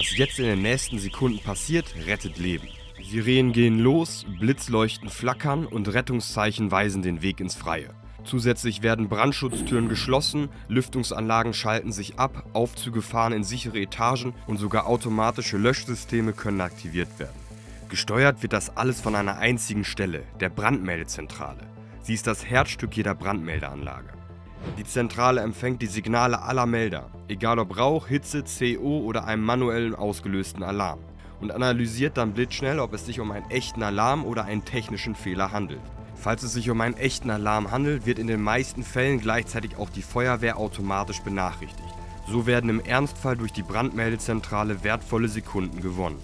Was jetzt in den nächsten Sekunden passiert, rettet Leben. Sirenen gehen los, Blitzleuchten flackern und Rettungszeichen weisen den Weg ins Freie. Zusätzlich werden Brandschutztüren geschlossen, Lüftungsanlagen schalten sich ab, Aufzüge fahren in sichere Etagen und sogar automatische Löschsysteme können aktiviert werden. Gesteuert wird das alles von einer einzigen Stelle, der Brandmeldezentrale. Sie ist das Herzstück jeder Brandmeldeanlage. Die Zentrale empfängt die Signale aller Melder, egal ob Rauch, Hitze, CO oder einem manuell ausgelösten Alarm, und analysiert dann blitzschnell, ob es sich um einen echten Alarm oder einen technischen Fehler handelt. Falls es sich um einen echten Alarm handelt, wird in den meisten Fällen gleichzeitig auch die Feuerwehr automatisch benachrichtigt. So werden im Ernstfall durch die Brandmeldezentrale wertvolle Sekunden gewonnen.